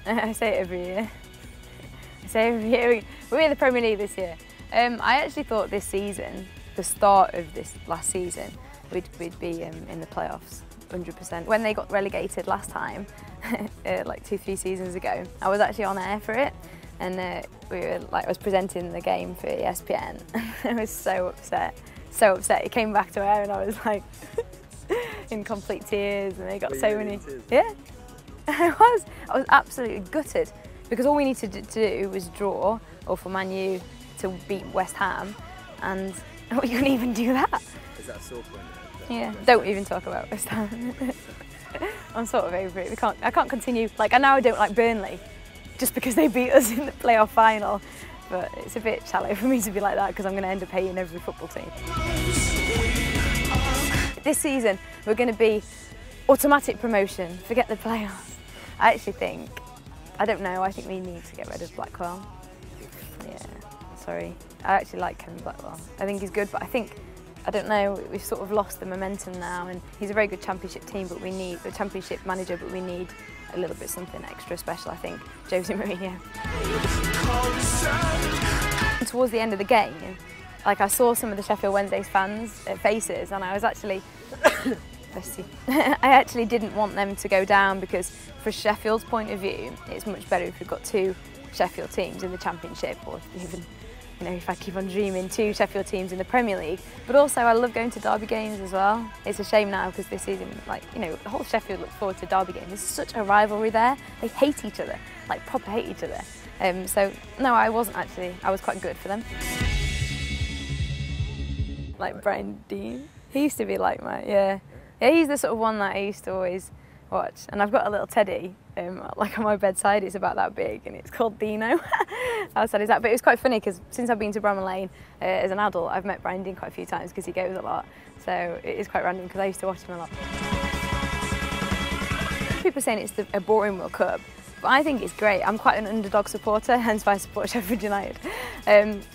I say it every year. We're in the Premier League this year. I actually thought this season, the start of this last season, we'd be in the playoffs, 100%. When they got relegated last time, like 2-3 seasons ago, I was actually on air for it, and I was presenting the game for ESPN. I was so upset. It came back to air, and I was like in complete tears, and they got so many. Yeah, I was absolutely gutted, because all we needed to do was draw, or for Man U to beat West Ham, and we couldn't even do that. Is that a sore point? Yeah, don't even talk about West Ham. I'm sort of over it. I can't continue. Like, I know I don't like Burnley, just because they beat us in the playoff final, but it's a bit shallow for me to be like that, because I'm going to end up hating every football team. This season, we're going to be automatic promotion, forget the playoffs. I actually think, I don't know, I think we need to get rid of Blackwell. Yeah, sorry. I actually like Kevin Blackwell. I think he's good, but I don't know, we've sort of lost the momentum now, and he's a very good Championship team, but we need a Championship manager, but we need a little bit something extra special, I think. Jose Mourinho. Towards the end of the game, like, I saw some of the Sheffield Wednesday fans' faces, and I was actually, I actually didn't want them to go down, because for Sheffield's point of view, it's much better if we've got 2 Sheffield teams in the Championship, or even, you know, if I keep on dreaming, 2 Sheffield teams in the Premier League. But also, I love going to derby games as well. It's a shame now, because this season, like, you know, the whole Sheffield looks forward to derby games. There's such a rivalry there. They hate each other, like proper hate each other. So no, I wasn't actually. I was quite good for them. Like Brian Dean. He used to be like yeah, he's the sort of one that I used to always watch. And I've got a little teddy, like on my bedside. It's about that big, and it's called Dino. How sad is that? But it was quite funny, because since I've been to Bramall Lane as an adult, I've met Brian Dean quite a few times, because he goes a lot. So it is quite random, because I used to watch him a lot. People are saying it's a boring World Cup, but I think it's great. I'm quite an underdog supporter, hence why I support Sheffield United. And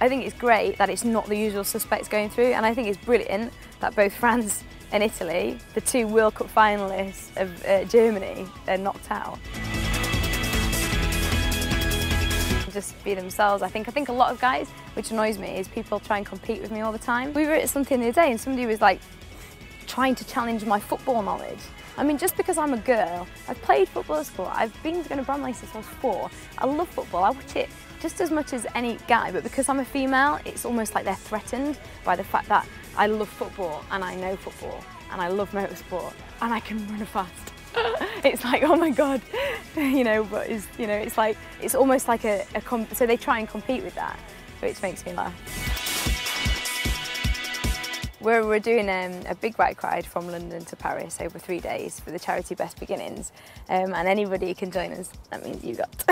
I think it's great that it's not the usual suspects going through, and I think it's brilliant that both France and Italy, the 2 World Cup finalists of Germany, are knocked out. Just be themselves. I think a lot of guys, which annoys me, is people try and compete with me all the time. We were at something the other day, and somebody was like trying to challenge my football knowledge. I mean, just because I'm a girl, I've played football at school, I've been going to Bramall Lane since I was 4. I love football, I watch it just as much as any guy, but because I'm a female, it's almost like they're threatened by the fact that I love football, and I know football, and I love motorsport, and I can run fast. It's like, oh my God, you know, but it's, you know, it's like, it's almost like so they try and compete with that, which makes me laugh. We're doing a big bike ride from London to Paris over 3 days for the charity Best Beginnings, and anybody can join us. That means you got.